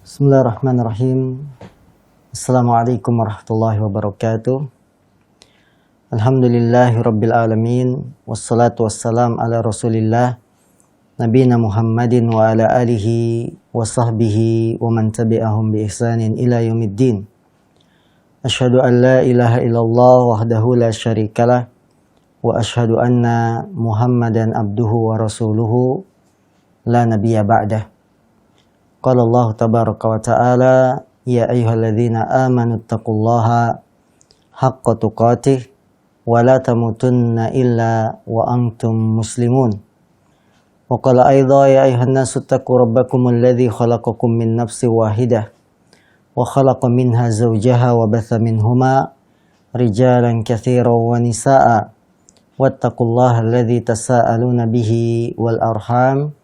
Bismillahirrahmanirrahim. Assalamualaikum warahmatullahi wabarakatuh. Alhamdulillahi rabbil alamin. Wassalatu wassalam ala rasulillah Nabina Muhammadin wa ala alihi wa sahbihi wa man tabi'ahum bi ihsanin ila yaumiddin. Asyhadu an la ilaha illallah wahdahu la syarikalah wa asyhadu anna Muhammadan abduhu wa rasuluhu la nabiyya ba'dah. Qala Allah tabaraka wa ta'ala, ya ayyuhalladzina amanu taqullaha haqqa tuqatih wa la tamutunna illa wa antum muslimun. Wa qala aidha ya ayyuhan nasu taqu rabbakumul ladzi khalaqakum min nafsin wahidah wa khalaqa minha zawjaha wa batha minhuma rijalan katsiran wa nisaa'a wattaqullaha alladzi tasaaluna bihi wal arham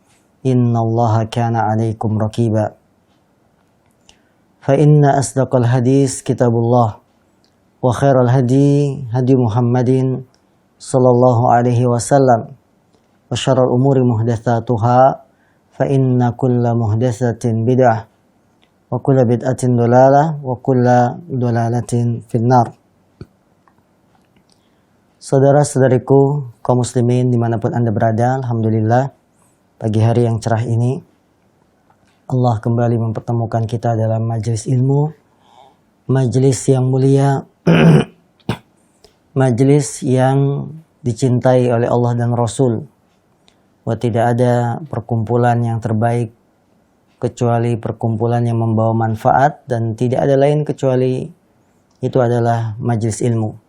innallaha kana 'alaikum raqiba. Fa inna asdaqal hadis kitabullah wa khairal hadi Muhammadin sallallahu alaihi wasallam wa syarrul umuri muhdatsatuha fa inna kulla muhdatsatin bid'ah wa kulla bid'atin dhalalah wa kulla dhalalatin finnar. Saudara-saudariku kaum muslimin dimanapun Anda berada, alhamdulillah pagi hari yang cerah ini Allah kembali mempertemukan kita dalam majelis ilmu, majelis yang mulia, majelis yang dicintai oleh Allah dan Rasul. Bahwa tidak ada perkumpulan yang terbaik kecuali perkumpulan yang membawa manfaat, dan tidak ada lain kecuali itu adalah majelis ilmu.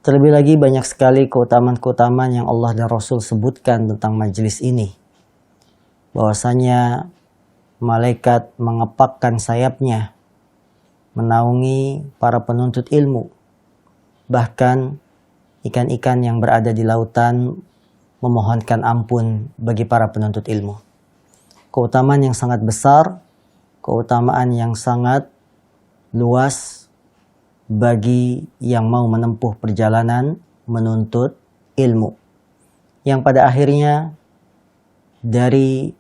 Terlebih lagi banyak sekali keutamaan-keutamaan yang Allah dan Rasul sebutkan tentang majelis ini. Bahwasanya malaikat mengepakkan sayapnya menaungi para penuntut ilmu. Bahkan ikan-ikan yang berada di lautan memohonkan ampun bagi para penuntut ilmu. Keutamaan yang sangat besar, keutamaan yang sangat luas bagi yang mau menempuh perjalanan menuntut ilmu, yang pada akhirnya dari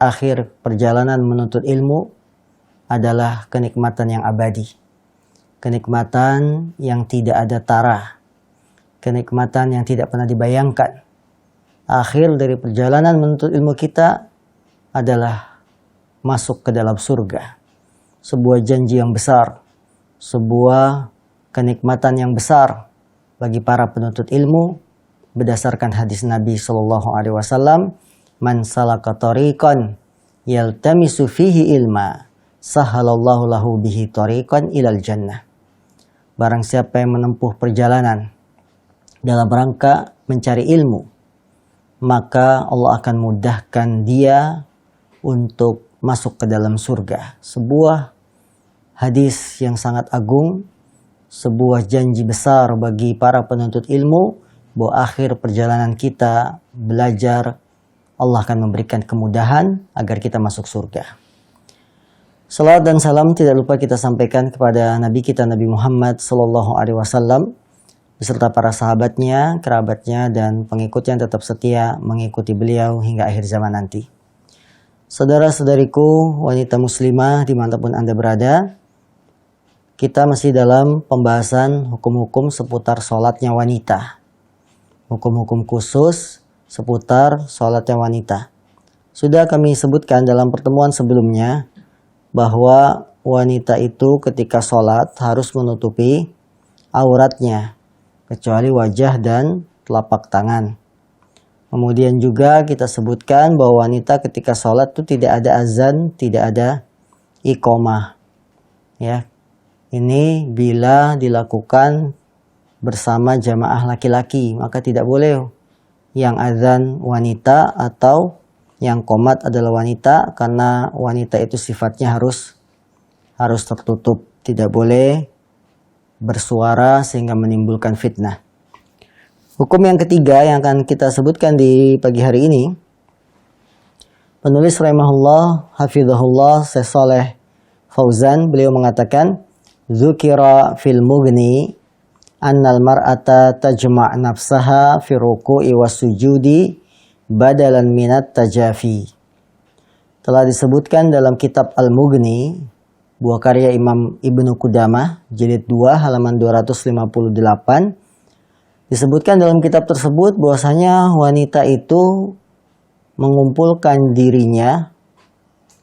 akhir perjalanan menuntut ilmu adalah kenikmatan yang abadi, kenikmatan yang tidak ada tara, kenikmatan yang tidak pernah dibayangkan. Akhir dari perjalanan menuntut ilmu kita adalah masuk ke dalam surga, sebuah janji yang besar, sebuah kenikmatan yang besar bagi para penuntut ilmu berdasarkan hadis Nabi Shallallahu Alaihi Wasallam, man salaka tariqan yaltamisu fihi ilma sahalallahu lahu bihi tariqan ilal jannah. Barang siapa yang menempuh perjalanan dalam rangka mencari ilmu, maka Allah akan mudahkan dia untuk masuk ke dalam surga. Sebuah hadis yang sangat agung, sebuah janji besar bagi para penuntut ilmu bahwa akhir perjalanan kita belajar, Allah akan memberikan kemudahan agar kita masuk surga. Salawat dan salam tidak lupa kita sampaikan kepada Nabi kita Nabi Muhammad Sallallahu Alaihi Wasallam beserta para sahabatnya, kerabatnya, dan pengikutnya yang tetap setia mengikuti beliau hingga akhir zaman nanti. Saudara-saudariku wanita muslimah dimanapun Anda berada, kita masih dalam pembahasan hukum-hukum seputar sholatnya wanita. Hukum-hukum khusus seputar sholatnya wanita. Sudah kami sebutkan dalam pertemuan sebelumnya bahwa wanita itu ketika sholat harus menutupi auratnya, kecuali wajah dan telapak tangan. Kemudian juga kita sebutkan bahwa wanita ketika sholat itu tidak ada azan, tidak ada iqomah. Ya. Ini bila dilakukan bersama jamaah laki-laki, maka tidak boleh yang azan wanita atau yang qomat adalah wanita, karena wanita itu sifatnya harus tertutup, tidak boleh bersuara sehingga menimbulkan fitnah. Hukum yang ketiga yang akan kita sebutkan di pagi hari ini, penulis rahimahullah hafizahullah Syekh Shalih Fauzan, beliau mengatakan, Dzukira fil mughni annal mar'ata tajma' nafsaha fi ruku'i was sujudi badalan minat tajafi. telah disebutkan dalam kitab Al-Mughni, buah karya Imam Ibnu Qudamah, jilid 2 halaman 258. Disebutkan dalam kitab tersebut bahwasanya wanita itu mengumpulkan dirinya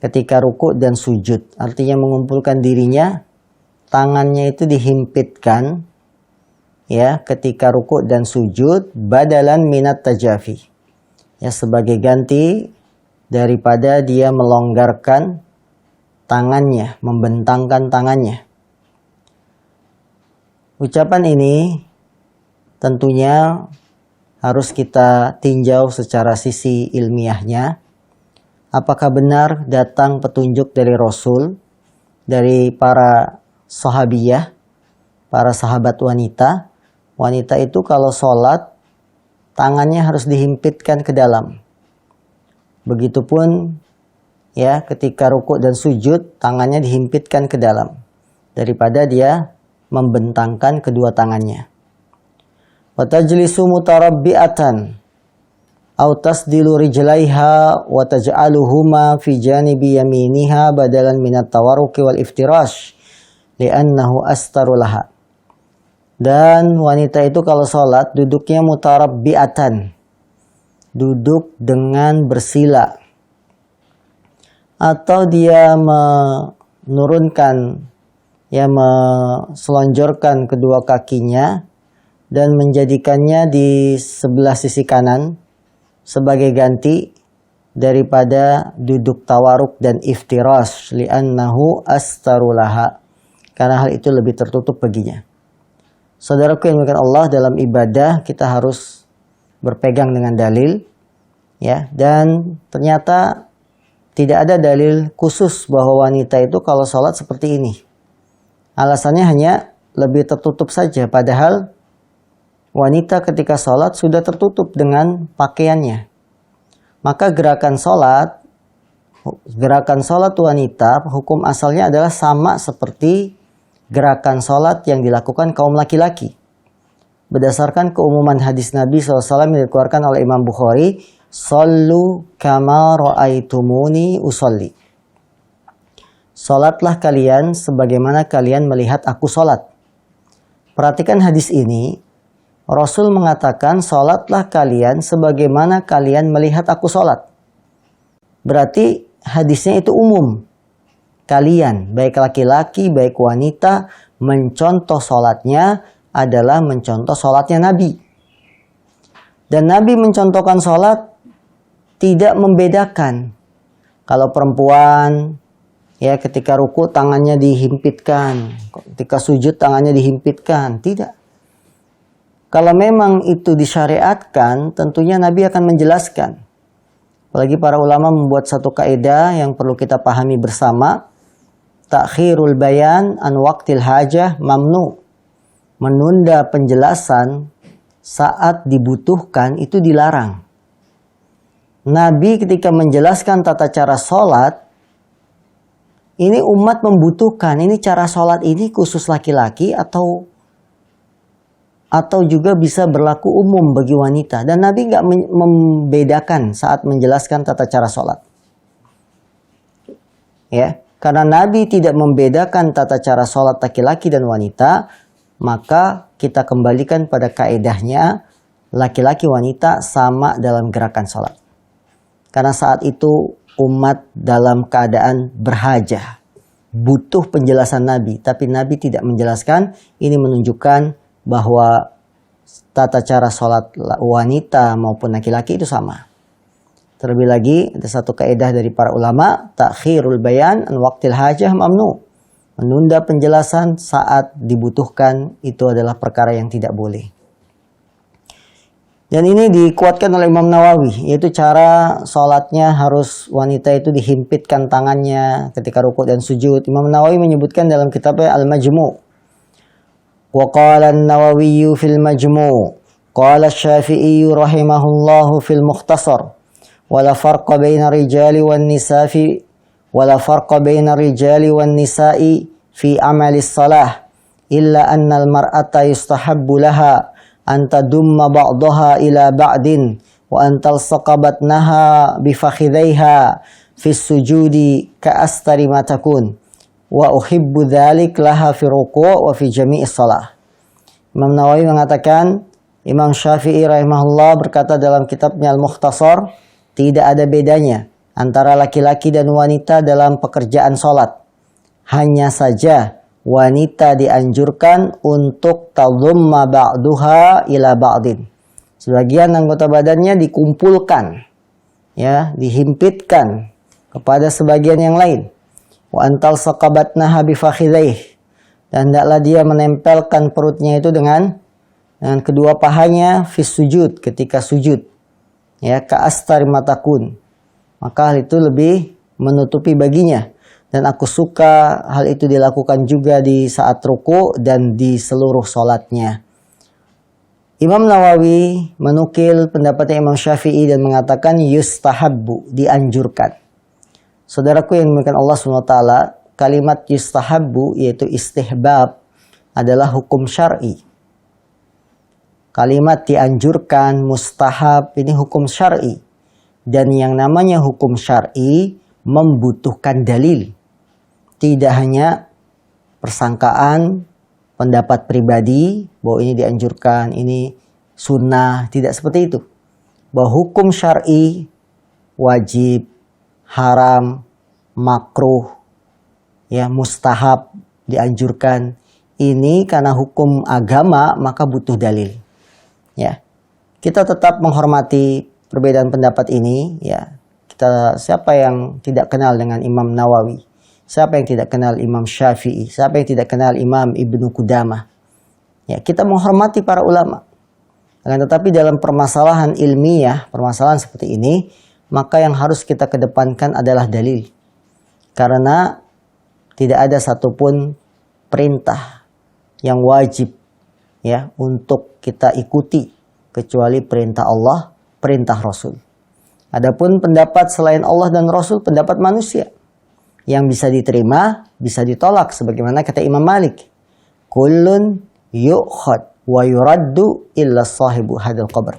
ketika rukuk dan sujud. Artinya mengumpulkan dirinya, tangannya itu dihimpitkan ya ketika rukuk dan sujud, badalan minat tajafi. Ya, sebagai ganti daripada dia melonggarkan tangannya, membentangkan tangannya. Ucapan ini tentunya harus kita tinjau secara sisi ilmiahnya. Apakah benar datang petunjuk dari Rasul, dari para sahabiyah, para sahabat wanita. Wanita itu kalau sholat, tangannya harus dihimpitkan ke dalam. Begitupun ya ketika rukuk dan sujud, tangannya dihimpitkan ke dalam. Daripada dia membentangkan kedua tangannya. Watajlisu mutarabbi'atan aw tasdilu rijlaiha wa taj'aluhuma fi janibi yaminiha badalan minat tawarruki wal iftirash li'annahu astaru laha. Dan wanita itu kalau sholat duduknya mutarabbi'atan, duduk dengan bersila, atau dia menurunkan ya meselonjorkan kedua kakinya dan menjadikannya di sebelah sisi kanan sebagai ganti daripada duduk tawaruk dan iftirash li'annahu astarulaha, karena hal itu lebih tertutup baginya. Saudaraku yang dimuliakan Allah, dalam ibadah kita harus berpegang dengan dalil ya, dan ternyata tidak ada dalil khusus bahwa wanita itu kalau sholat seperti ini. Alasannya hanya lebih tertutup saja, padahal wanita ketika sholat sudah tertutup dengan pakaiannya. Maka gerakan sholat wanita, hukum asalnya adalah sama seperti gerakan sholat yang dilakukan kaum laki-laki. Berdasarkan keumuman hadis Nabi SAW yang dikeluarkan oleh Imam Bukhari, Sallu kama ra'aitumuni usolli. Sholatlah kalian sebagaimana kalian melihat aku sholat. Perhatikan hadis ini. Rasul mengatakan, sholatlah kalian sebagaimana kalian melihat aku sholat. Berarti hadisnya itu umum. Kalian, baik laki-laki, baik wanita, mencontoh sholatnya adalah mencontoh sholatnya Nabi. Dan Nabi mencontohkan sholat tidak membedakan. Kalau perempuan, ya ketika ruku tangannya dihimpitkan, ketika sujud tangannya dihimpitkan, tidak. Kalau memang itu disyariatkan, tentunya Nabi akan menjelaskan. Apalagi para ulama membuat satu kaidah yang perlu kita pahami bersama. Takhirul bayan an waqtil hajah mamnu. Menunda penjelasan saat dibutuhkan itu dilarang. Nabi ketika menjelaskan tata cara sholat, ini umat membutuhkan, ini cara sholat ini khusus laki-laki atau juga bisa berlaku umum bagi wanita. Dan Nabi nggak membedakan saat menjelaskan tata cara sholat. Ya, karena Nabi tidak membedakan tata cara sholat laki-laki dan wanita, maka kita kembalikan pada kaedahnya laki-laki wanita sama dalam gerakan sholat. Karena saat itu umat dalam keadaan berhajah, butuh penjelasan Nabi, tapi Nabi tidak menjelaskan. Ini menunjukkan bahwa tata cara sholat wanita maupun laki-laki itu sama. Terlebih lagi ada satu kaidah dari para ulama, takhirul bayan an waqtil hajah mamnu. Menunda penjelasan saat dibutuhkan itu adalah perkara yang tidak boleh. Dan ini dikuatkan oleh Imam Nawawi, yaitu cara sholatnya harus wanita itu dihimpitkan tangannya ketika rukuk dan sujud. Imam Nawawi menyebutkan dalam kitabnya Al-Majmu'. وقال النووي في المجموع قال الشافعي رحمه الله في المختصر ولا فرق بين الرجال والنساء في عمل الصلاة إلا أن المرأة يستحب لها أن تضم بعضها إلى بعض وأن تلصق بطنها بفخذيها fi sujudi ka'astari ma takun wa uhibbu dzalik laha fi ruku' wa fi jami'is shalah. Imam Nawawi mengatakan, Imam Syafi'i rahimahullah berkata dalam kitabnya Al-Mukhtasar, tidak ada bedanya antara laki-laki dan wanita dalam pekerjaan sholat. Hanya saja wanita dianjurkan untuk tadhumma ba'duha ila ba'din. Sebagian anggota badannya dikumpulkan, ya, dihimpitkan kepada sebagian yang lain. Wa antal saqabatnaha bi fakhidhaih, dan hendaklah dia menempelkan perutnya itu dengan kedua pahanya fi sujud, ketika sujud, ya, ka'astari matakun, maka hal itu lebih menutupi baginya. Dan aku suka hal itu dilakukan juga di saat ruku dan di seluruh sholatnya. Imam Nawawi menukil pendapatnya Imam Syafi'i dan mengatakan yustahabbu, dianjurkan. Saudaraku yang dimuliakan Allah SWT, kalimat yustahabbu yaitu istihbab adalah hukum syar'i. Kalimat dianjurkan, mustahab, ini hukum syar'i. Dan yang namanya hukum syar'i membutuhkan dalil. Tidak hanya persangkaan, pendapat pribadi bahwa ini dianjurkan, ini sunnah, tidak seperti itu. Bahwa hukum syar'i wajib, haram, makruh, ya, mustahab, dianjurkan, ini karena hukum agama maka butuh dalil. Ya, kita tetap menghormati perbedaan pendapat ini. Ya, siapa yang tidak kenal dengan Imam Nawawi? Siapa yang tidak kenal Imam Syafi'i? Siapa yang tidak kenal Imam Ibnu Qudamah? Ya, kita menghormati para ulama. Akan tetapi dalam permasalahan ilmiah, permasalahan seperti ini, maka yang harus kita kedepankan adalah dalil. Karena tidak ada satupun perintah yang wajib, ya, untuk kita ikuti kecuali perintah Allah, perintah Rasul. Adapun pendapat selain Allah dan Rasul, pendapat manusia yang bisa diterima, bisa ditolak, sebagaimana kata Imam Malik, kullun yu'khad wa yuraddu illa sahibu hadal qabr.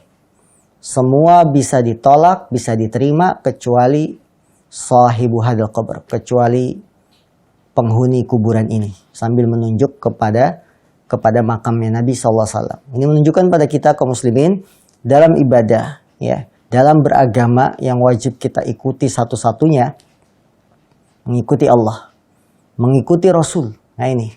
Semua bisa ditolak, bisa diterima kecuali sahibu hadal qabr, kecuali penghuni kuburan ini, sambil menunjuk kepada makamnya Nabi SAW. Ini menunjukkan pada kita kaum muslimin dalam ibadah, ya, dalam beragama yang wajib kita ikuti satu-satunya, mengikuti Allah, mengikuti Rasul. Nah ini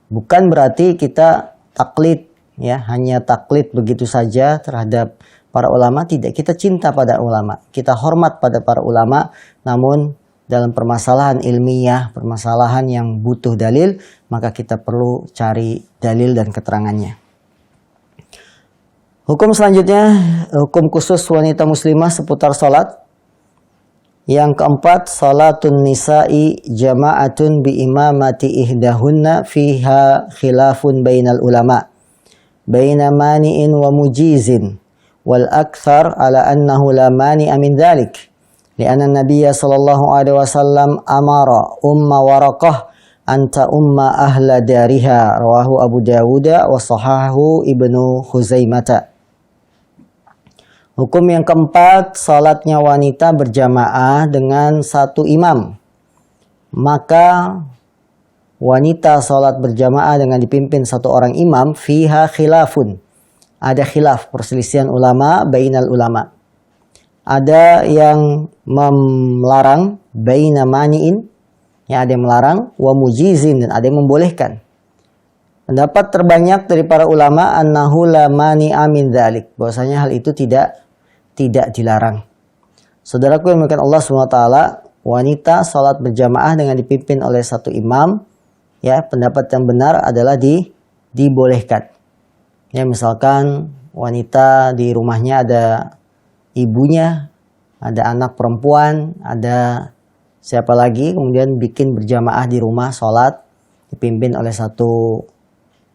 bukan berarti kita taklid, ya, hanya taklid begitu saja terhadap para ulama. Tidak, kita cinta pada ulama, kita hormat pada para ulama. Namun dalam permasalahan ilmiah, permasalahan yang butuh dalil, maka kita perlu cari dalil dan keterangannya. Hukum selanjutnya, hukum khusus wanita muslimah seputar salat. Yang keempat, salatun nisa'i jama'atun bi imamati ihdahunna fiha khilafun bainal ulama baina mani'in wa mujizin wal akthar ala annahu la mani'a min dhalik. Lianna Nabiya sallallahu alaihi wasallam amara umma Waraqah anta umma ahla dariha, rawahu Abu Dawud wa sahahu Ibnu Khuzaimah. Hukum yang keempat, salatnya wanita berjamaah dengan satu imam. Maka wanita salat berjamaah dengan dipimpin satu orang imam, fiha khilafun. Ada khilaf, perselisihan ulama, bainal ulama. Ada yang melarang, baina mani'in, yang ada yang melarang, wa mujizin, dan ada yang membolehkan. Pendapat terbanyak dari para ulama, annahu la mani'a min dzalik, bahwasanya hal itu tidak dilarang. Saudaraku yang dimuliakan Allah SWT, wanita salat berjamaah dengan dipimpin oleh satu imam, ya, pendapat yang benar adalah dibolehkan. Ya, misalkan wanita di rumahnya ada ibunya, ada anak perempuan, ada siapa lagi, kemudian bikin berjamaah di rumah salat dipimpin oleh satu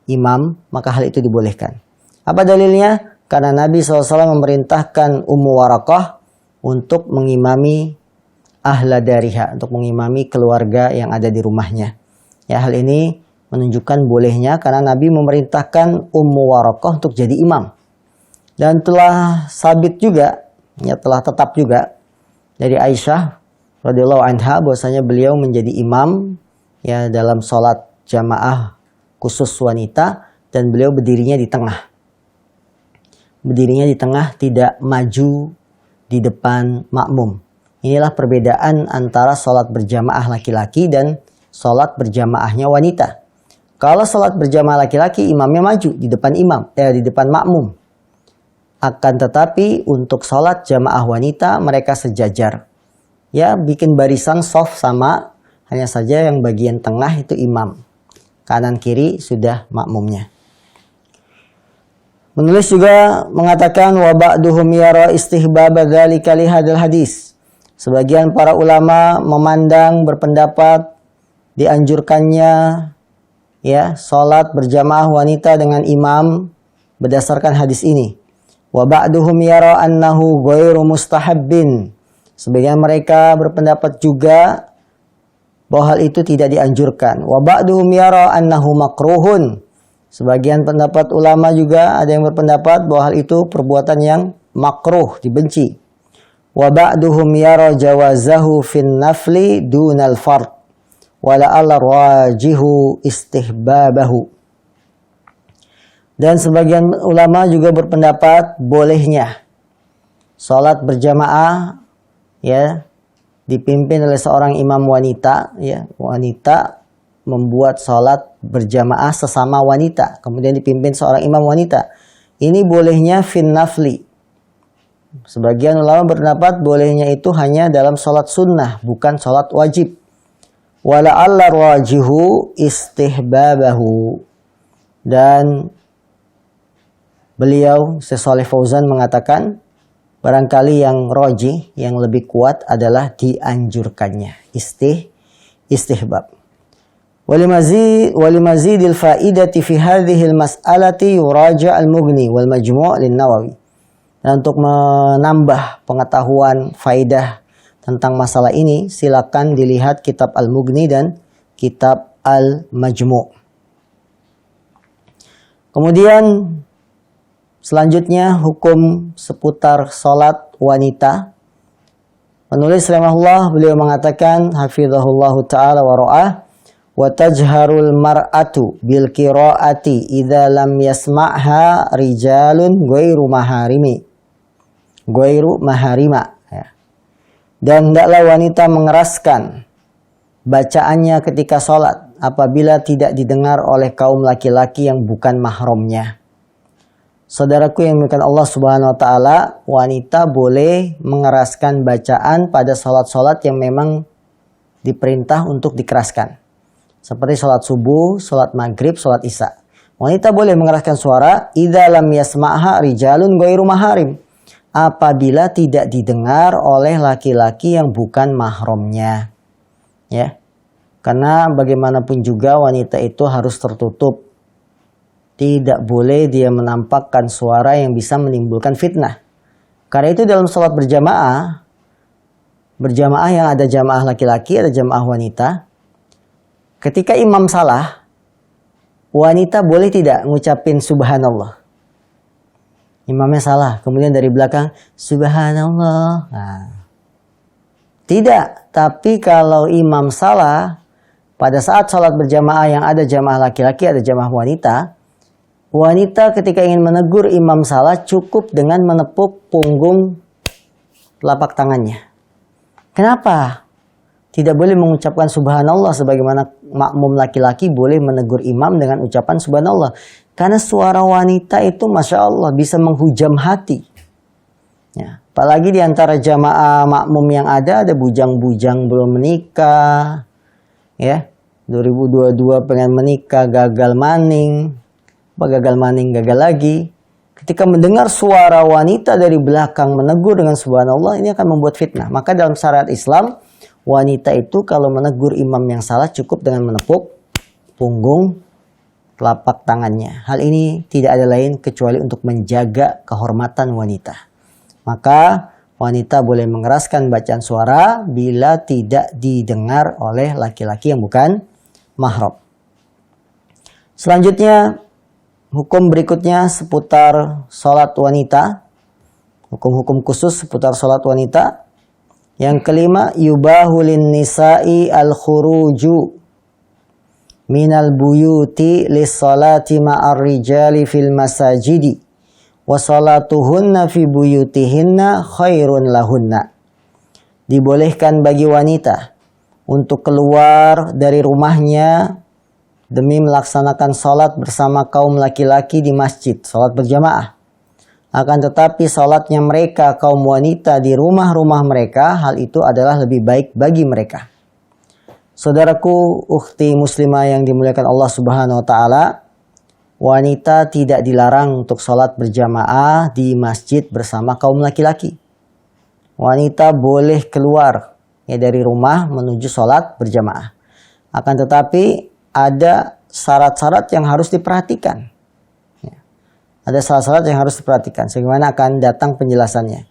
imam, maka hal itu dibolehkan. Apa dalilnya? Karena Nabi SAW memerintahkan Ummu Waraqah untuk mengimami ahla dariha, untuk mengimami keluarga yang ada di rumahnya. Ya, hal ini menunjukkan bolehnya karena Nabi memerintahkan Ummu Waraqah untuk jadi imam. Dan telah sabit juga, ya, telah tetap juga dari Aisyah radhiyallahu anha bahwasanya beliau menjadi imam ya dalam sholat jamaah khusus wanita, dan beliau berdirinya di tengah. Berdirinya di tengah, tidak maju di depan makmum. Inilah perbedaan antara sholat berjamaah laki-laki dan sholat berjamaahnya wanita. Kalau sholat berjamaah laki-laki, imamnya maju di depan di depan makmum. Akan tetapi untuk sholat jamaah wanita, mereka sejajar. Ya, bikin barisan soft sama, hanya saja yang bagian tengah itu imam. Kanan kiri sudah makmumnya. Menulis juga mengatakan wa ba'duhum yara istihbaba dzalika li hadzal hadis. Sebagian para ulama memandang, berpendapat dianjurkannya ya salat berjamaah wanita dengan imam berdasarkan hadis ini. Wa ba'duhum yara annahu ghairu mustahabbin. Sebagian mereka berpendapat juga bahwa hal itu tidak dianjurkan. Wa ba'duhum yara annahu makruhun. Sebagian pendapat ulama juga ada yang berpendapat bahwa hal itu perbuatan yang makruh, dibenci. Wa ba'duhum yara jawazahu fin nafli dunal fard. Wa la'alla rajihu istihbabahu. Dan sebagian ulama juga berpendapat bolehnya salat berjamaah ya dipimpin oleh seorang imam wanita, ya, wanita membuat salat berjamaah sesama wanita, kemudian dipimpin seorang imam wanita. Ini bolehnya fin nafli. Sebagian ulama berpendapat bolehnya itu hanya dalam salat sunnah, bukan salat wajib. Wala alla rajihu istihbabahu. Dan beliau Syekh Shalih Fauzan mengatakan barangkali yang rajih, yang lebih kuat adalah dianjurkannya, istihbab. Walimazidil faidati fi hadhil mas'alati yuraja al-Mughni wal Majmu' lin-Nawawi. Dan untuk menambah pengetahuan faidah tentang masalah ini, silakan dilihat kitab Al-Mughni dan kitab Al-Majmu'. Kemudian selanjutnya hukum seputar salat wanita. Penulis rahimahullah beliau mengatakan hafizahullahu taala wa ra'ah wa tajharul mar'atu bil qiraati idza lam yasma'ha rijalun ghairu maharima ya. Dan hendaklah wanita mengeraskan bacaannya ketika salat apabila tidak didengar oleh kaum laki-laki yang bukan mahramnya. Saudaraku yang dimuliakan Allah Subhanahu wa taala, wanita boleh mengeraskan bacaan pada salat-salat yang memang diperintah untuk dikeraskan. Seperti salat subuh, salat maghrib, salat isya. Wanita boleh mengeraskan suara idza lam yasma'ha rijalun ghairu maharim. Apabila tidak didengar oleh laki-laki yang bukan mahramnya. Ya. Karena bagaimanapun juga wanita itu harus tertutup. Tidak boleh dia menampakkan suara yang bisa menimbulkan fitnah. Karena itu dalam salat berjamaah yang ada jamaah laki-laki, ada jamaah wanita. Ketika imam salah, wanita boleh tidak ngucapin subhanallah. Imamnya salah, kemudian dari belakang subhanallah. Nah, tidak, tapi kalau imam salah, pada saat salat berjamaah yang ada jamaah laki-laki, ada jamaah wanita, wanita ketika ingin menegur imam salah cukup dengan menepuk punggung telapak tangannya. Kenapa? Tidak boleh mengucapkan subhanallah sebagaimana makmum laki-laki boleh menegur imam dengan ucapan subhanallah. Karena suara wanita itu Masya Allah bisa menghujam hati. Ya, apalagi di antara jamaah makmum yang ada bujang-bujang belum menikah. Ya, 2022 pengen menikah, gagal maning. Gagal maning, gagal lagi. Ketika mendengar suara wanita dari belakang menegur dengan subhanallah, ini akan membuat fitnah. Maka dalam syariat Islam, wanita itu kalau menegur imam yang salah cukup dengan menepuk punggung telapak tangannya. Hal ini tidak ada lain kecuali untuk menjaga kehormatan wanita. Maka wanita boleh mengeraskan bacaan suara bila tidak didengar oleh laki-laki yang bukan mahram. Selanjutnya, hukum berikutnya seputar salat wanita. Hukum-hukum khusus seputar salat wanita. Yang kelima, yubahu lin nisa'i al-khuruju minal buyuti lis-salati ma'ar rijali fil masajidi wa salatuhunna fi buyutihinna khairun lahunna. Dibolehkan bagi wanita untuk keluar dari rumahnya demi melaksanakan salat bersama kaum laki-laki di masjid, salat berjamaah. Akan tetapi salatnya mereka kaum wanita di rumah-rumah mereka, hal itu adalah lebih baik bagi mereka. Saudaraku, ukhti muslimah yang dimuliakan Allah Subhanahu wa taala, wanita tidak dilarang untuk sholat berjamaah di masjid bersama kaum laki-laki. Wanita boleh keluar dari rumah menuju sholat berjamaah. Akan tetapi ada syarat-syarat yang harus diperhatikan. Ada syarat-syarat yang harus diperhatikan. Sebagaimana akan datang penjelasannya.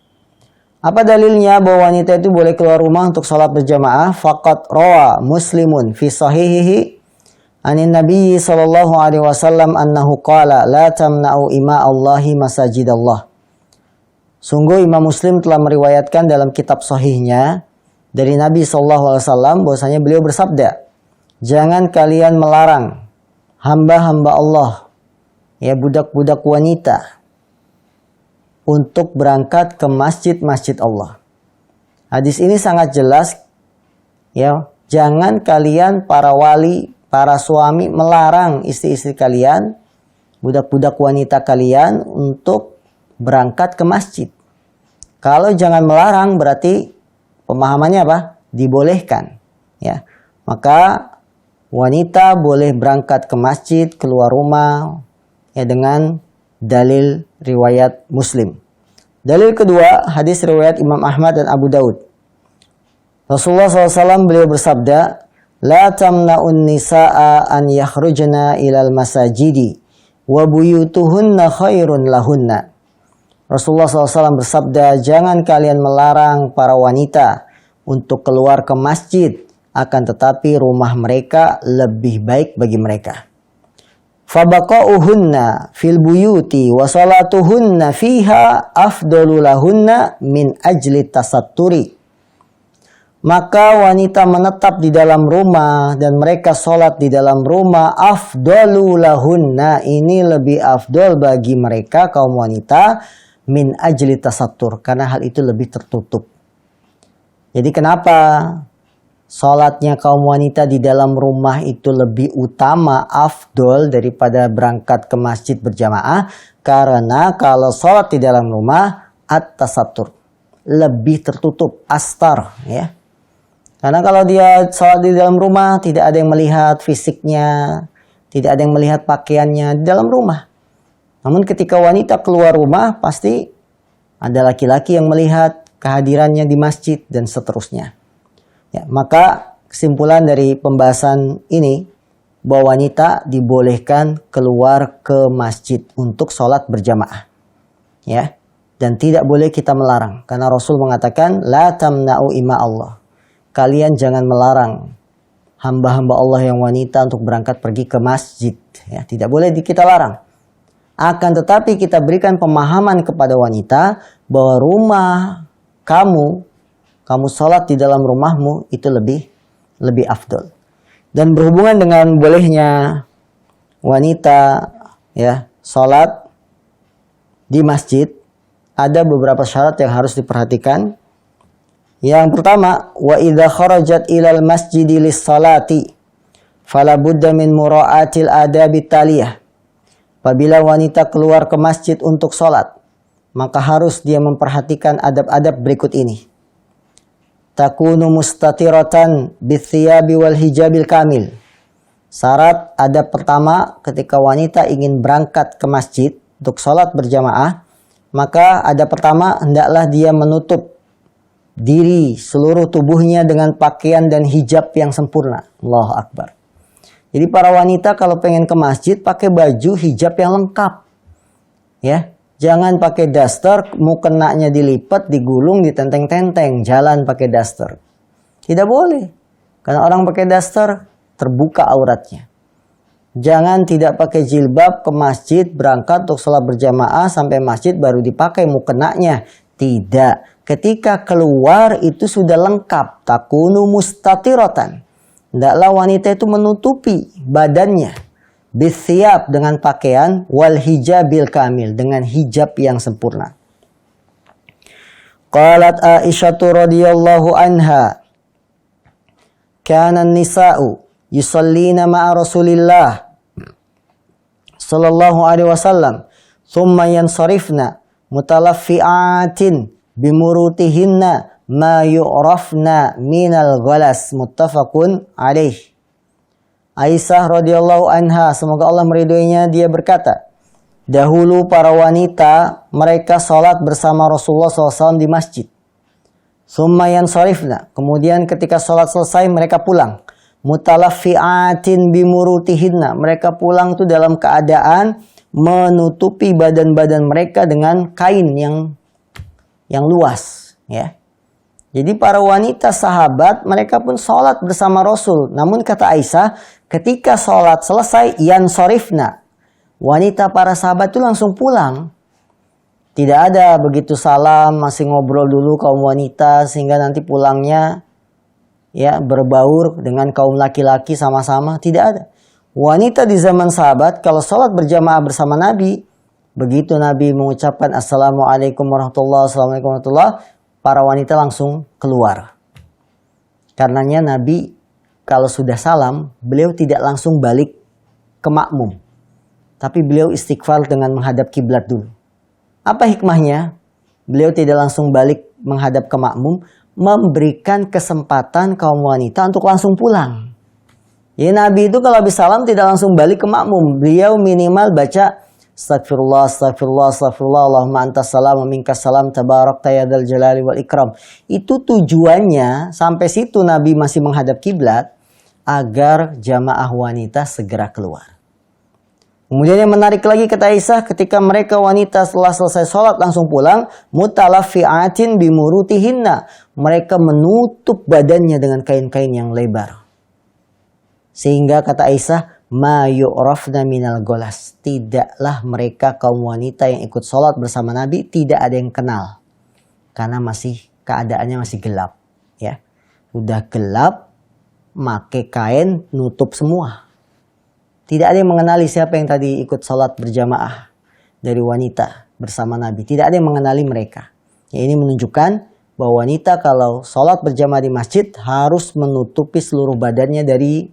Apa dalilnya bahwa wanita itu boleh keluar rumah untuk sholat berjamaah? Faqad rawa Muslimun fi sahihihi anin Nabi sallallahu alaihi wasallam annahu qala la tamna'u ima Allahi masajidallah. Sungguh Imam Muslim telah meriwayatkan dalam kitab sahihnya dari Nabi sallallahu alaihi wasallam bahwasanya beliau bersabda, jangan kalian melarang hamba-hamba Allah, ya budak-budak wanita, untuk berangkat ke masjid-masjid Allah. Hadis ini sangat jelas, ya, jangan kalian para wali, para suami melarang istri-istri kalian, budak-budak wanita kalian untuk berangkat ke masjid. Kalau jangan melarang berarti pemahamannya apa? Dibolehkan, ya. Maka wanita boleh berangkat ke masjid, keluar rumah, ya, dengan dalil riwayat Muslim. Dalil kedua, hadis riwayat Imam Ahmad dan Abu Daud. Rasulullah SAW beliau bersabda, la tamna'un nisa'a an yakhrujna ilal masajidi wa buyutuhunna khairun lahunna. Rasulullah SAW bersabda, jangan kalian melarang para wanita untuk keluar ke masjid, akan tetapi rumah mereka lebih baik bagi mereka. Fabaqa'uhunna fil buyuti wa salatuhunna fiha afdalu lahunna min ajli tasatturi. Maka wanita menetap di dalam rumah dan mereka sholat di dalam rumah, afdalu lahunna, ini lebih afdal bagi mereka kaum wanita, min ajli tasattur, karena hal itu lebih tertutup. Jadi kenapa sholatnya kaum wanita di dalam rumah itu lebih utama, afdol daripada berangkat ke masjid berjamaah? Karena kalau sholat di dalam rumah, at-tasatur, lebih tertutup, astar, ya. Karena kalau dia sholat di dalam rumah, tidak ada yang melihat fisiknya, tidak ada yang melihat pakaiannya di dalam rumah. Namun ketika wanita keluar rumah, pasti ada laki-laki yang melihat kehadirannya di masjid dan seterusnya. Ya, maka kesimpulan dari pembahasan ini bahwa wanita dibolehkan keluar ke masjid untuk sholat berjamaah, ya, dan tidak boleh kita melarang karena Rasul mengatakan la tamna'u ima Allah, kalian jangan melarang hamba-hamba Allah yang wanita untuk berangkat pergi ke masjid, ya, tidak boleh kita larang. Akan tetapi kita berikan pemahaman kepada wanita bahwa rumah kamu sholat di dalam rumahmu itu lebih afdol. Dan berhubungan dengan bolehnya wanita, ya, sholat di masjid, ada beberapa syarat yang harus diperhatikan. Yang pertama, wa idza kharajat ilal masjidi lis-salati fala budda min mura'atil adabi taliyah. Apabila wanita keluar ke masjid untuk sholat, maka harus dia memperhatikan adab-adab berikut ini. Takunu mustatiratan bithiyabi wal hijabil kamil. Syarat adab pertama ketika wanita ingin berangkat ke masjid untuk sholat berjamaah, maka adab pertama hendaklah dia menutup diri seluruh tubuhnya dengan pakaian dan hijab yang sempurna. Allahu Akbar. Jadi para wanita kalau pengen ke masjid pakai baju hijab yang lengkap, ya. Jangan pakai daster, mukenanya dilipat, digulung, ditenteng-tenteng, jalan pakai daster. Tidak boleh. Karena orang pakai daster, terbuka auratnya. Jangan tidak pakai jilbab ke masjid, berangkat untuk sholat berjamaah, sampai masjid baru dipakai mukenanya. Tidak. ketika keluar itu sudah lengkap. Takunu mustatiratan. Hendaklah wanita itu menutupi badannya. Bithiyab dengan pakaian. Wal hijabil kamil. Dengan hijab yang sempurna. Qalat Aisyatu radhiyallahu anha. Kana nisa'u yusallina ma'a Rasulillah sallallahu alaihi wasallam. Thumma yansarifna mutalaffi'atin bimurutihinna ma yu'rafna minal ghalas. Muttafaqun alaih. Aisyah radhiyallahu anha, semoga Allah meridhoinya, dia berkata, dahulu para wanita mereka salat bersama Rasulullah SAW di masjid. Thumma yansarifna, kemudian ketika salat selesai mereka pulang. Mutalaffi'atin bimurutihinna, mereka pulang itu dalam keadaan menutupi badan-badan mereka dengan kain yang luas, ya. Jadi para wanita sahabat mereka pun sholat bersama Rasul. Namun kata Aisyah, ketika sholat selesai, yansorifna, wanita para sahabat itu langsung pulang. Tidak ada begitu salam, masih ngobrol dulu kaum wanita sehingga nanti pulangnya ya berbaur dengan kaum laki-laki sama-sama. Tidak ada. Wanita di zaman sahabat kalau sholat berjamaah bersama Nabi, begitu Nabi mengucapkan Assalamualaikum warahmatullahi wabarakatuh, para wanita langsung keluar. Karenanya Nabi kalau sudah salam, beliau tidak langsung balik ke makmum. Tapi beliau istighfar dengan menghadap kiblat dulu. Apa hikmahnya? Beliau tidak langsung balik menghadap ke makmum, memberikan kesempatan kaum wanita untuk langsung pulang. Ya, Nabi itu kalau habis salam tidak langsung balik ke makmum. Beliau minimal baca Astagfirullah, astagfirullah, astagfirullah, Allahumma antas salam, minkas salam, tabarak tayadal jalali wal ikram. Itu tujuannya, sampai situ Nabi masih menghadap kiblat, agar jamaah wanita segera keluar. Kemudian yang menarik lagi kata Aisyah, ketika mereka wanita setelah selesai sholat langsung pulang, mutalaffi'atin bimurutihinna. Mereka menutup badannya dengan kain-kain yang lebar. Sehingga kata Aisyah, ma yu'rafna minal golas. Tidaklah mereka kaum wanita yang ikut sholat bersama Nabi tidak ada yang kenal. Karena keadaannya masih gelap. Ya, udah gelap, make kain nutup semua. Tidak ada yang mengenali siapa yang tadi ikut sholat berjamaah dari wanita bersama Nabi. Tidak ada yang mengenali mereka. Ya, ini menunjukkan bahwa wanita kalau sholat berjamaah di masjid harus menutupi seluruh badannya dari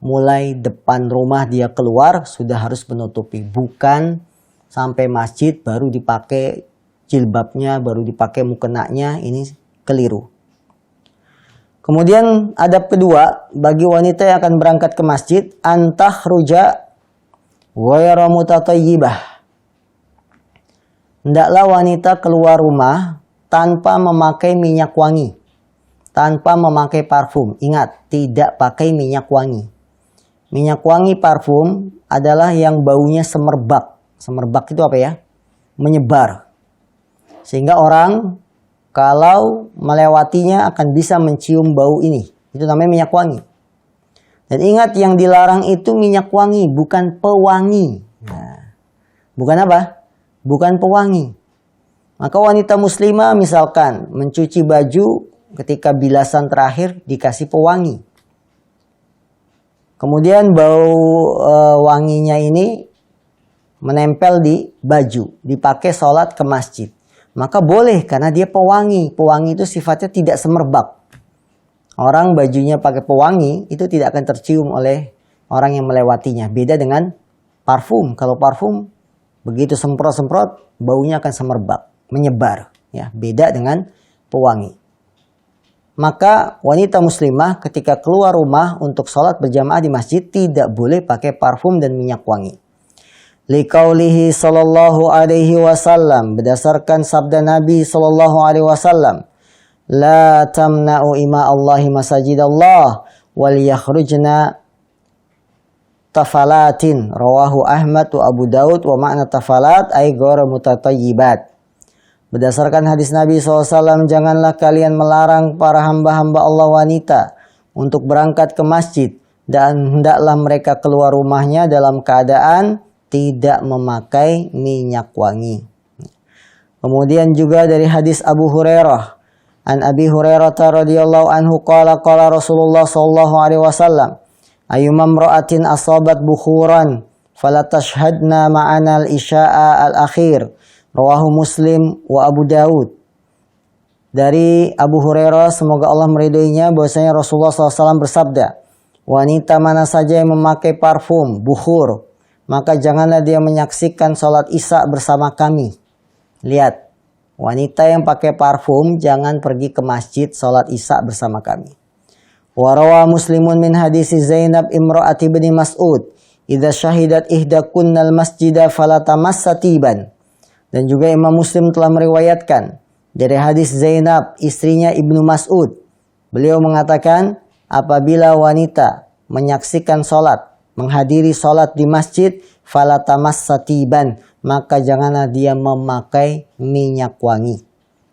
mulai depan rumah dia keluar sudah harus menutupi. Bukan sampai masjid baru dipakai jilbabnya, baru dipakai mukenanya. Ini keliru. Kemudian adab kedua bagi wanita yang akan berangkat ke masjid, antakhruja ghayra mutatayyibah. Hendaklah wanita keluar rumah tanpa memakai minyak wangi, tanpa memakai parfum. Ingat, tidak pakai minyak wangi. Minyak wangi parfum adalah yang baunya semerbak. Semerbak itu apa ya? Menyebar. Sehingga orang kalau melewatinya akan bisa mencium bau ini. Itu namanya minyak wangi. Dan ingat yang dilarang itu minyak wangi, bukan pewangi. Nah, bukan apa? Bukan pewangi. Maka wanita muslimah misalkan mencuci baju ketika bilasan terakhir dikasih pewangi. Kemudian bau wanginya ini menempel di baju, dipakai sholat ke masjid. Maka boleh karena dia pewangi. Pewangi itu sifatnya tidak semerbak. Orang bajunya pakai pewangi itu tidak akan tercium oleh orang yang melewatinya. Beda dengan parfum. Kalau parfum begitu semprot-semprot baunya akan semerbak, menyebar. Ya, beda dengan pewangi. Maka wanita muslimah ketika keluar rumah untuk sholat berjamaah di masjid tidak boleh pakai parfum dan minyak wangi. Liqaulihi sallallahu alaihi wasallam, berdasarkan sabda Nabi sallallahu alaihi wasallam, la tamna'u ima Allahi masajidallah wal yakhrujna tafalatin, rawahu Ahmad wa Abu Daud, wa makna tafalat ay ghayra mutatayyibat. Berdasarkan hadis Nabi SAW, janganlah kalian melarang para hamba-hamba Allah wanita untuk berangkat ke masjid dan hendaklah mereka keluar rumahnya dalam keadaan tidak memakai minyak wangi. Kemudian juga dari hadis Abu Hurairah, an Abi Hurairah radhiyallahu anhu qala Rasulullah sallallahu alaihi wasallam, ayyuma imra'atin asabat bukhuran fala tashhadna ma'ana al-isya'a al-akhir. Rawahu Muslim wa Abu Dawud. Dari Abu Hurairah, semoga Allah meridhoinya, bahwasanya Rasulullah SAW bersabda, wanita mana saja yang memakai parfum, bukhur, maka janganlah dia menyaksikan sholat isya bersama kami. Lihat, wanita yang pakai parfum jangan pergi ke masjid sholat isya bersama kami. Warawa Muslimun min hadisi Zainab imra'ati bin Mas'ud, idza syahidat ihdakunnal masjida falatamassa tiban. Dan juga Imam Muslim telah meriwayatkan dari hadis Zainab, istrinya Ibnu Mas'ud. Beliau mengatakan, apabila wanita menyaksikan sholat, menghadiri sholat di masjid, falatamassa tiban, maka janganlah dia memakai minyak wangi.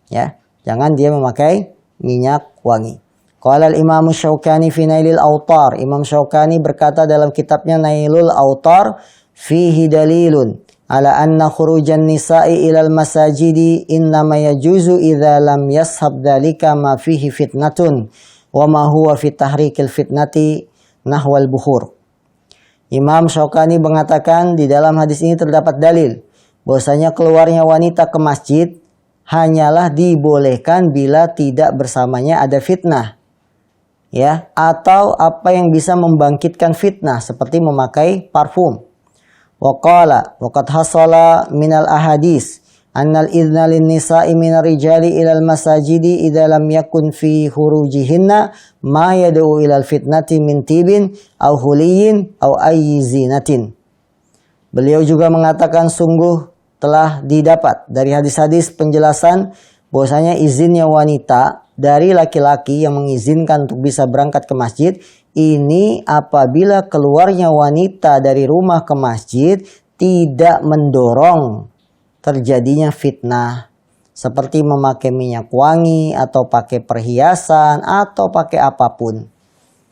Ya, jangan dia memakai minyak wangi. Qala al-Imam Syaukani fi Nailil Autar. Imam Syaukani berkata dalam kitabnya Nailul Autar, fihi dalilun ala anna khurujan nisa'i ilal masajidi innama yajuzu idza lam yashab dzalika ma fihi fitnatun wa ma huwa fi tahrikil fitnati nahwal bukhur. Imam Syaukani mengatakan di dalam hadis ini terdapat dalil bahwasanya keluarnya wanita ke masjid hanyalah dibolehkan bila tidak bersamanya ada fitnah, ya, atau apa yang bisa membangkitkan fitnah seperti memakai parfum. Wa qala wa qad hasala minal ahadis annal idna lin nisa'i minar rijali ilal masajidi idza lam yakun fi hurujihinna ma yad'u ilal fitnati min tibin aw huliyin aw ayyi zinatin. Beliau juga mengatakan sungguh telah didapat dari hadis-hadis penjelasan bahwasanya izinnya wanita dari laki-laki yang mengizinkan untuk bisa berangkat ke masjid ini apabila keluarnya wanita dari rumah ke masjid tidak mendorong terjadinya fitnah seperti memakai minyak wangi atau pakai perhiasan atau pakai apapun,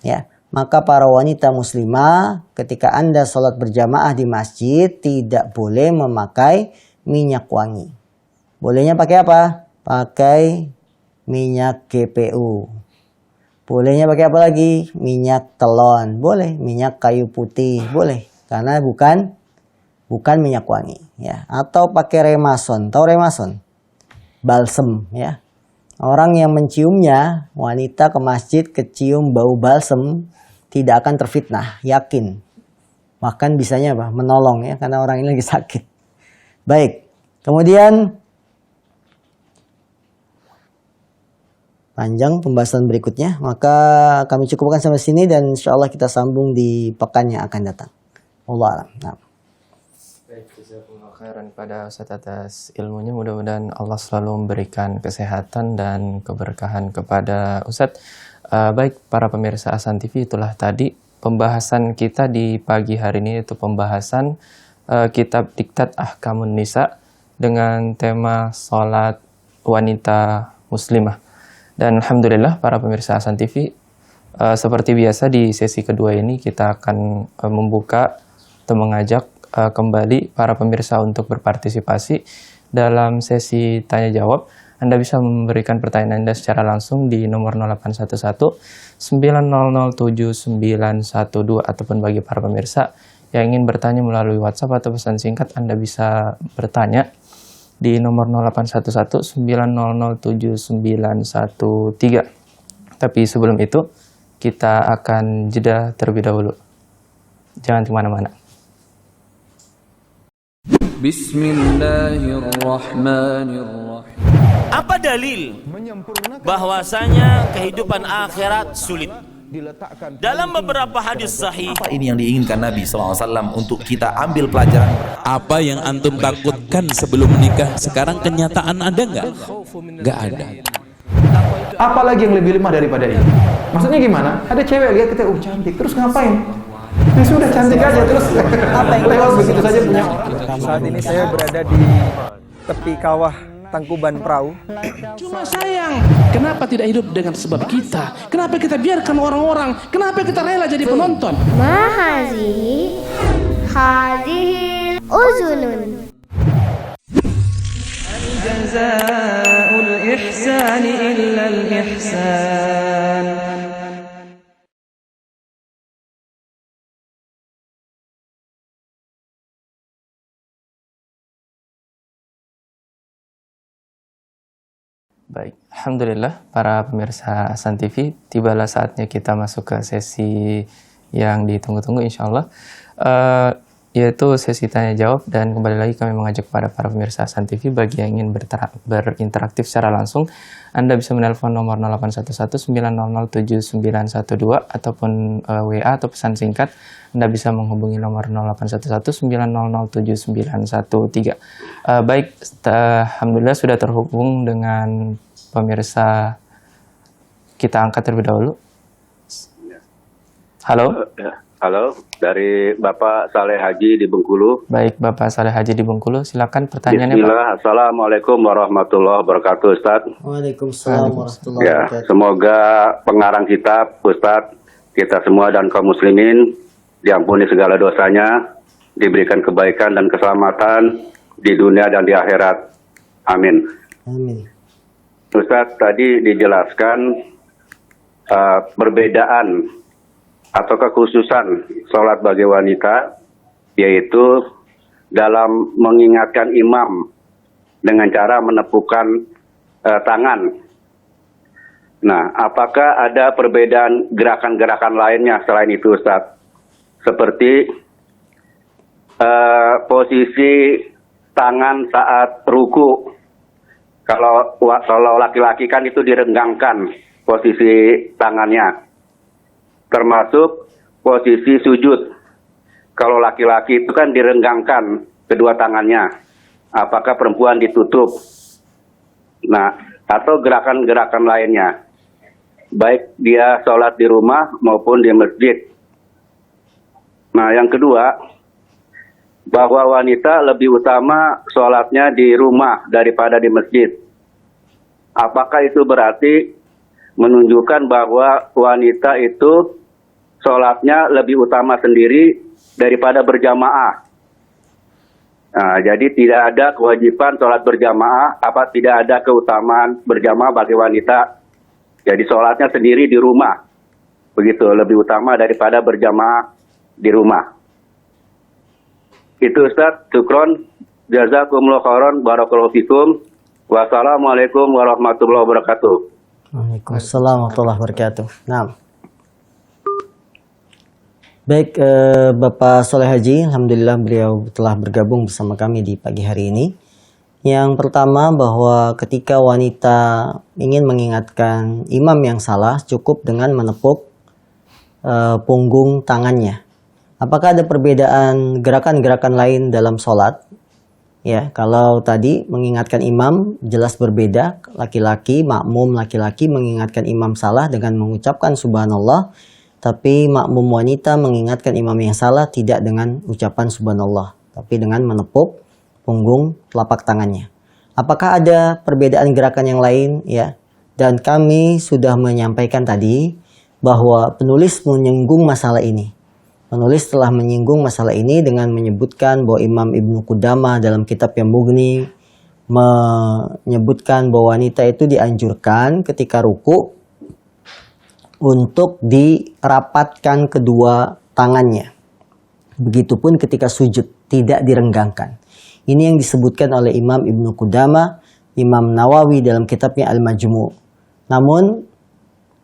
ya. Maka para wanita muslimah ketika Anda sholat berjamaah di masjid tidak boleh memakai minyak wangi. Bolehnya pakai apa? Pakai minyak GPU. Bolehnya pakai apa lagi? Minyak telon. Boleh. Minyak kayu putih. Boleh. Karena bukan minyak wangi, ya. Atau pakai remason. Tahu remason? Balsem, ya. Orang yang menciumnya, wanita ke masjid kecium bau balsem, tidak akan terfitnah, yakin. Bahkan bisanya apa? Menolong, ya, karena orang ini lagi sakit. Baik. Kemudian panjang pembahasan berikutnya, maka kami cukupkan sampai sini dan insyaallah kita sambung di pekan yang akan datang. Wallahu a'lam. Nah. Baik, jazakumullah khairan pada Ustaz atas ilmunya. Mudah-mudahan Allah selalu memberikan kesehatan dan keberkahan kepada Ustaz. Baik, para pemirsa Ahsan TV, itulah tadi pembahasan kita di pagi hari ini, yaitu pembahasan kitab Diktat Ahkamun Nisa dengan tema sholat wanita muslimah. Dan alhamdulillah para pemirsa Ahsan TV, seperti biasa di sesi kedua ini kita akan membuka atau mengajak kembali para pemirsa untuk berpartisipasi dalam sesi tanya jawab. Anda bisa memberikan pertanyaan Anda secara langsung di nomor 0811 9007912 ataupun bagi para pemirsa yang ingin bertanya melalui WhatsApp atau pesan singkat, Anda bisa bertanya di nomor 0811 9007913. Tapi sebelum itu kita akan jeda terlebih dahulu. Jangan kemana-mana. Bismillahirrahmanirrahim. Apa dalil bahwasanya kehidupan akhirat sulit? Dalam beberapa hadis sahih, apa ini yang diinginkan Nabi SAW untuk kita ambil pelajaran? Apa yang antum takutkan sebelum menikah sekarang kenyataan ada nggak? Nggak ada. Apalagi yang lebih lemah daripada ini? Maksudnya gimana? Ada cewek lihat kita, cantik, terus ngapain? Ya sudah, cantik aja terus apa yang lewat begitu saja punya orang. Saat ini saya berada di tepi kawah Tangkuban Perahu. Cuma sayang, kenapa tidak hidup dengan sebab kita? Kenapa kita biarkan orang-orang? Kenapa kita rela jadi penonton? Hadhihi uzunun. جزاء الإحسان إلا الإحسان. Baik, Alhamdulillah para pemirsa Hasan TV, tibalah saatnya kita masuk ke sesi yang ditunggu-tunggu insya Allah, yaitu sesi tanya jawab. Dan kembali lagi kami mengajak kepada para pemirsa Hasan TV, bagi yang ingin berinteraktif secara langsung, Anda bisa menelpon nomor 0811-900-7912 ataupun WA atau pesan singkat. Anda bisa menghubungi nomor 0811-900-7913. Baik, Alhamdulillah sudah terhubung dengan pemirsa. Kita angkat terlebih dahulu. Halo. Halo, dari Bapak Saleh Haji di Bengkulu. Baik, Bapak Saleh Haji di Bengkulu, silakan pertanyaannya, Bismillah. Pak. Assalamualaikum warahmatullahi wabarakatuh, Ustaz. Waalaikumsalam warahmatullahi Ya, wabarakatuh. semoga pengarang kitab, Ustaz, kita semua dan kaum muslimin diampuni segala dosanya, diberikan kebaikan dan keselamatan di dunia dan di akhirat. Amin. Amin. Ustaz, tadi dijelaskan perbedaan atau kekhususan sholat bagi wanita, yaitu dalam mengingatkan imam dengan cara menepukkan tangan. Nah, apakah ada perbedaan gerakan-gerakan lainnya selain itu, Ustaz? Seperti posisi tangan saat ruku. Kalau laki-laki kan itu direnggangkan posisi tangannya. Termasuk posisi sujud. Kalau laki-laki itu kan direnggangkan kedua tangannya. Apakah perempuan ditutup? Nah, atau gerakan-gerakan lainnya. Baik dia sholat di rumah maupun di masjid. Nah, yang kedua, bahwa wanita lebih utama sholatnya di rumah daripada di masjid. Apakah itu berarti menunjukkan bahwa wanita itu sholatnya lebih utama sendiri daripada berjamaah? Nah, jadi tidak ada kewajiban sholat berjamaah, tidak ada keutamaan berjamaah bagi wanita. Jadi sholatnya sendiri di rumah. Begitu, lebih utama daripada berjamaah di rumah. Itu Ustaz, syukron, jazakumullah khairan, barakallahu fikum. Wassalamualaikum warahmatullahi wabarakatuh. Waalaikumsalam warahmatullahi wabarakatuh. Nah, baik, Bapak Saleh Haji, alhamdulillah beliau telah bergabung bersama kami di pagi hari ini. Yang pertama, bahwa ketika wanita ingin mengingatkan imam yang salah, cukup dengan menepuk punggung tangannya. Apakah ada perbedaan gerakan-gerakan lain dalam sholat? Ya, kalau tadi mengingatkan imam jelas berbeda. Laki-laki, makmum laki-laki mengingatkan imam salah dengan mengucapkan subhanallah. Tapi makmum wanita mengingatkan imam yang salah tidak dengan ucapan subhanallah, tapi dengan menepuk punggung telapak tangannya. Apakah ada perbedaan gerakan yang lain? Ya, dan kami sudah menyampaikan tadi bahwa penulis menyinggung masalah ini. Penulis telah menyinggung masalah ini dengan menyebutkan bahwa Imam Ibnu Qudamah dalam kitab yang Mughni menyebutkan bahwa wanita itu dianjurkan ketika ruku untuk dirapatkan kedua tangannya. Begitupun ketika sujud, tidak direnggangkan. Ini yang disebutkan oleh Imam Ibnu Qudamah, Imam Nawawi dalam kitabnya Al-Majmu'. Namun,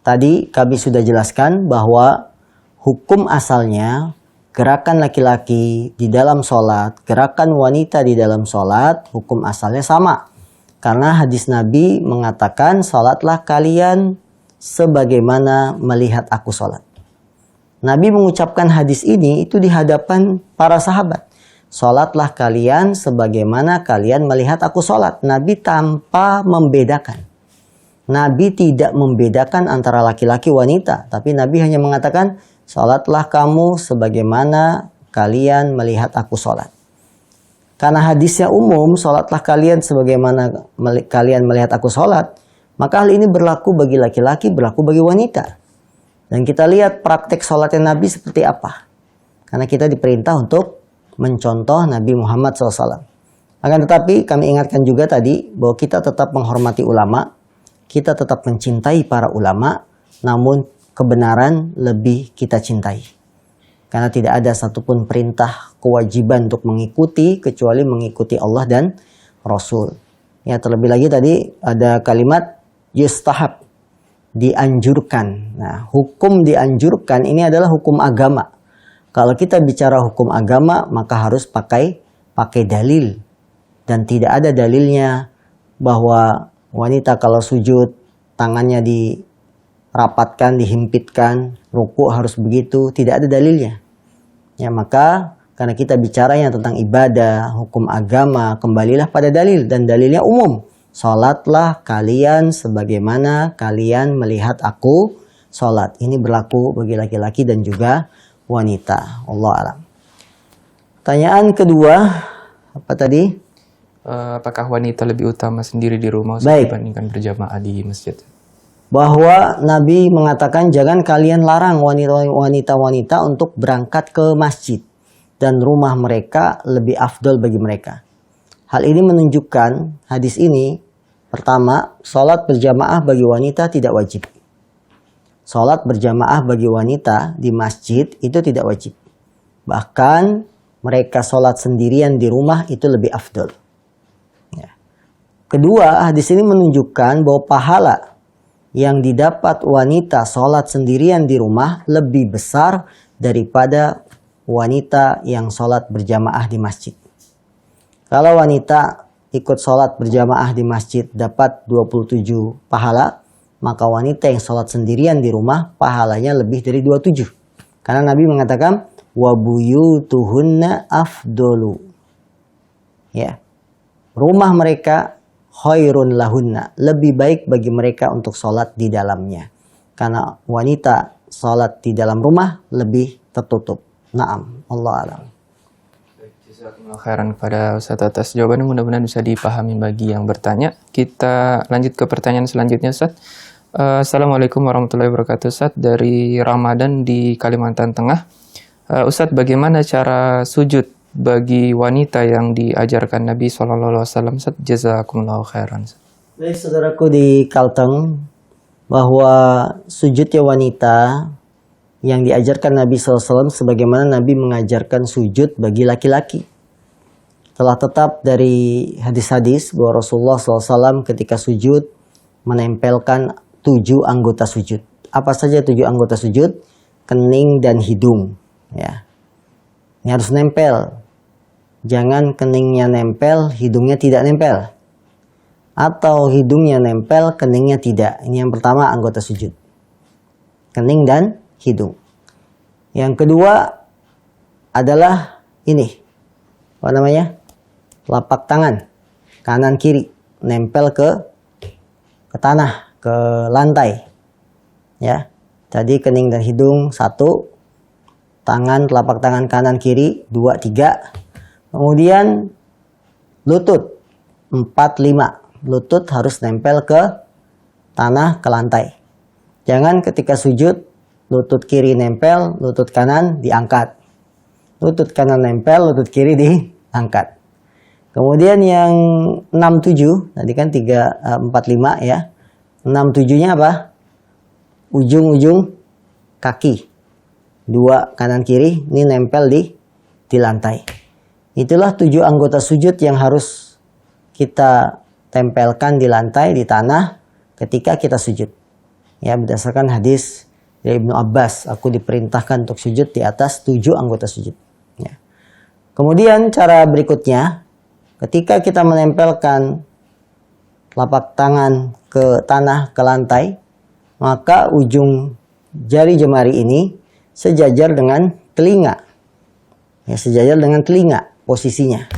tadi kami sudah jelaskan bahwa hukum asalnya, gerakan laki-laki di dalam sholat, gerakan wanita di dalam sholat, hukum asalnya sama. Karena hadis Nabi mengatakan, sholatlah kalian sebagaimana melihat aku sholat. Nabi mengucapkan hadis ini itu di hadapan para sahabat. Sholatlah kalian sebagaimana kalian melihat aku sholat. Nabi tanpa membedakan. Nabi tidak membedakan antara laki-laki wanita. Tapi Nabi hanya mengatakan, sholatlah kamu sebagaimana kalian melihat aku sholat. Karena hadisnya umum, sholatlah kalian sebagaimana kalian melihat aku sholat, maka hal ini berlaku bagi laki-laki, berlaku bagi wanita. Dan kita lihat praktek sholatnya Nabi seperti apa. Karena kita diperintah untuk mencontoh Nabi Muhammad SAW. Akan tetapi kami ingatkan juga tadi bahwa kita tetap menghormati ulama, kita tetap mencintai para ulama, namun kebenaran lebih kita cintai. Karena tidak ada satupun perintah kewajiban untuk mengikuti kecuali mengikuti Allah dan Rasul. Ya, terlebih lagi tadi ada kalimat yustahab, dianjurkan. Nah, hukum dianjurkan ini adalah hukum agama. Kalau kita bicara hukum agama, maka harus pakai dalil. Dan tidak ada dalilnya bahwa wanita kalau sujud tangannya dirapatkan, dihimpitkan, ruku harus begitu, tidak ada dalilnya. Ya, maka karena kita bicaranya tentang ibadah, hukum agama, kembalilah pada dalil, dan dalilnya umum. Salatlah kalian sebagaimana kalian melihat aku salat. Ini berlaku bagi laki-laki dan juga wanita. Allah alam. Pertanyaan kedua, apa tadi? Apakah wanita lebih utama sendiri di rumah dibandingkan berjamaah di masjid? Bahwa Nabi mengatakan jangan kalian larang wanita-wanita untuk berangkat ke masjid. Dan rumah mereka lebih afdol bagi mereka. Hal ini menunjukkan, hadis ini, pertama, sholat berjamaah bagi wanita tidak wajib. Sholat berjamaah bagi wanita di masjid itu tidak wajib. Bahkan mereka sholat sendirian di rumah itu lebih afdol. Kedua, hadis ini menunjukkan bahwa pahala yang didapat wanita sholat sendirian di rumah lebih besar daripada wanita yang sholat berjamaah di masjid. Kalau wanita ikut sholat berjamaah di masjid dapat 27 pahala, maka wanita yang sholat sendirian di rumah pahalanya lebih dari 27. Karena Nabi mengatakan, وَبُيُوتُهُنَّ أَفْضَلُ. Ya, rumah mereka khairun lahunna, lebih baik bagi mereka untuk sholat di dalamnya. Karena wanita sholat di dalam rumah lebih tertutup. Naam, Allah alam. Jazakumullah khairan kepada Ustaz atas jawabannya, mudah-mudahan bisa dipahami bagi yang bertanya. Kita lanjut ke pertanyaan selanjutnya, Ustaz. Assalamualaikum warahmatullahi wabarakatuh, Ustaz. Dari Ramadan di Kalimantan Tengah. Ustaz, bagaimana cara sujud bagi wanita yang diajarkan Nabi SAW? Jazakumullah khairan. Baik, saudaraku di Kalteng, bahwa sujudnya wanita yang diajarkan Nabi SAW sebagaimana Nabi mengajarkan sujud bagi laki-laki. Telah tetap dari hadis-hadis bahwa Rasulullah SAW ketika sujud menempelkan 7 anggota sujud. Apa saja 7 anggota sujud? Kening dan hidung. Ya, ini harus nempel. Jangan keningnya nempel, hidungnya tidak nempel. Atau hidungnya nempel, keningnya tidak. Ini yang pertama, anggota sujud. Kening dan hidung. Yang kedua adalah ini. Apa namanya? Telapak tangan. Kanan kiri. Nempel ke tanah, ke lantai. Ya. Tadi kening dan hidung 1. Tangan, telapak tangan kanan kiri 2, 3. Kemudian lutut 4, 5. Lutut harus nempel ke tanah, ke lantai. Jangan ketika sujud lutut kiri nempel, lutut kanan diangkat. Lutut kanan nempel, lutut kiri diangkat. Kemudian yang 6, 7, tadi kan 3, 4, 5 ya. 6, 7-nya apa? Ujung-ujung kaki. 2 kanan kiri, ini nempel di lantai. Itulah 7 anggota sujud yang harus kita tempelkan di lantai, di tanah ketika kita sujud. Ya, berdasarkan hadis dari Ibnu Abbas, aku diperintahkan untuk sujud di atas 7 anggota sujud. Ya. Kemudian cara berikutnya, ketika kita menempelkan telapak tangan ke tanah, ke lantai, maka ujung jari jemari ini sejajar dengan telinga. Ya, sejajar dengan telinga. Posisinya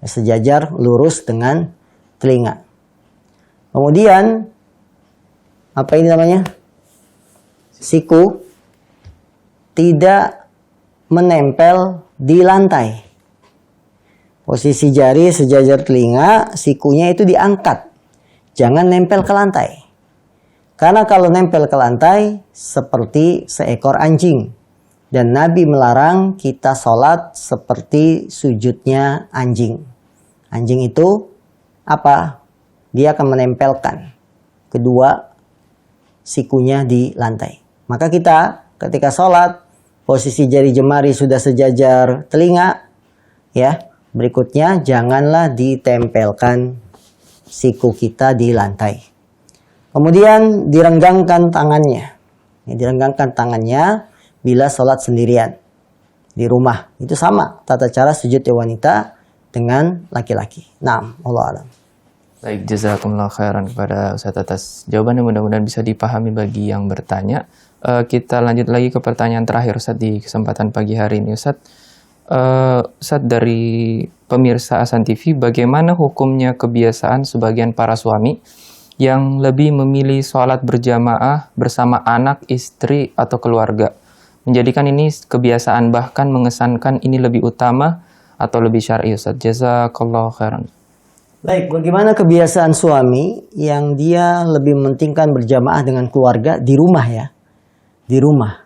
sejajar lurus dengan telinga. Kemudian apa ini namanya? Siku tidak menempel di lantai. Posisi jari sejajar telinga, sikunya itu diangkat. Jangan nempel ke lantai. Karena kalau nempel ke lantai seperti seekor anjing. Dan Nabi melarang kita sholat seperti sujudnya anjing. Anjing itu apa? Dia akan menempelkan kedua sikunya di lantai. Maka kita ketika sholat, posisi jari jemari sudah sejajar telinga, ya. Berikutnya janganlah ditempelkan siku kita di lantai. Kemudian direnggangkan tangannya. Direnggangkan tangannya bila sholat sendirian di rumah. Itu sama tata cara sujud wanita dengan laki-laki. Naam, Allah alam. Baik, jazakumullah khairan kepada Ustaz atas jawabannya, mudah-mudahan bisa dipahami bagi yang bertanya. Kita lanjut lagi ke pertanyaan terakhir Ustaz di kesempatan pagi hari ini. Ustaz, dari pemirsa Hasan TV, bagaimana hukumnya kebiasaan sebagian para suami yang lebih memilih sholat berjamaah bersama anak, istri, atau keluarga? Menjadikan ini kebiasaan, bahkan mengesankan ini lebih utama atau lebih syar'i, Ustaz. Jazakallahu khairan. Baik, bagaimana kebiasaan suami yang dia lebih mementingkan berjamaah dengan keluarga di rumah ya? Di rumah.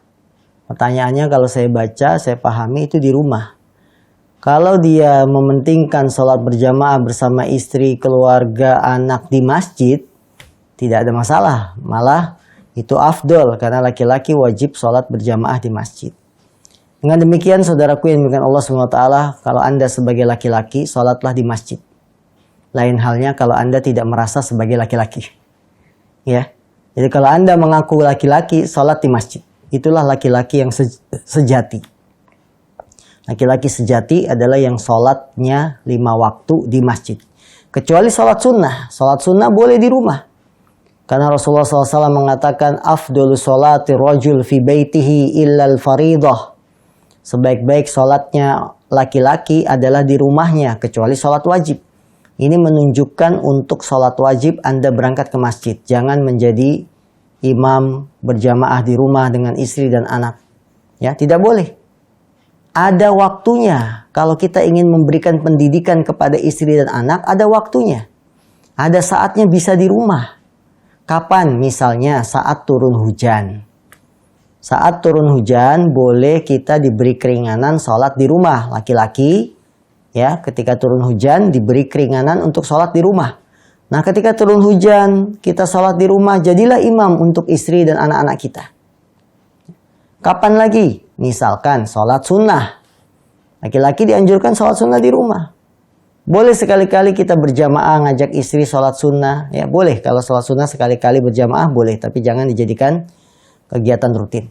Pertanyaannya kalau saya baca, saya pahami itu di rumah. Kalau dia mementingkan sholat berjamaah bersama istri, keluarga, anak di masjid, tidak ada masalah. Malah itu afdol karena laki-laki wajib sholat berjamaah di masjid. Dengan demikian saudaraku yang dimuliakan Allah SWT, kalau Anda sebagai laki-laki, sholatlah di masjid. Lain halnya kalau Anda tidak merasa sebagai laki-laki. Ya. Jadi kalau Anda mengaku laki-laki, sholat di masjid. Itulah laki-laki yang sejati. Laki-laki sejati adalah yang sholatnya 5 waktu di masjid. Kecuali sholat sunnah. Sholat sunnah boleh di rumah. Karena Rasulullah SAW mengatakan, afdolu sholati rajul fi baitihi illal faridah. Sebaik-baik sholatnya laki-laki adalah di rumahnya, kecuali sholat wajib. Ini menunjukkan untuk sholat wajib Anda berangkat ke masjid. Jangan menjadi imam berjamaah di rumah dengan istri dan anak. Ya, tidak boleh. Ada waktunya. Kalau kita ingin memberikan pendidikan kepada istri dan anak, ada waktunya. Ada saatnya bisa di rumah. Kapan? Misalnya saat turun hujan. Saat turun hujan boleh kita diberi keringanan sholat di rumah. Laki-laki, ya, ketika turun hujan diberi keringanan untuk sholat di rumah. Nah, ketika turun hujan, kita sholat di rumah, jadilah imam untuk istri dan anak-anak kita. Kapan lagi? Misalkan sholat sunnah. Laki-laki dianjurkan sholat sunnah di rumah. Boleh sekali-kali kita berjamaah ngajak istri sholat sunnah. Ya boleh, kalau sholat sunnah sekali-kali berjamaah boleh. Tapi jangan dijadikan kegiatan rutin.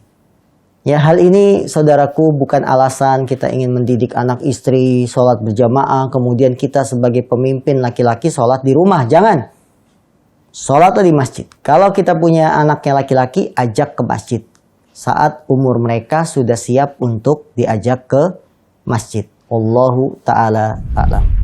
Ya, hal ini saudaraku bukan alasan kita ingin mendidik anak istri sholat berjamaah, kemudian kita sebagai pemimpin laki-laki sholat di rumah. Jangan. Sholatlah di masjid. Kalau kita punya anaknya laki-laki, ajak ke masjid. Saat umur mereka sudah siap untuk diajak ke masjid. Wallahu ta'ala a'lam.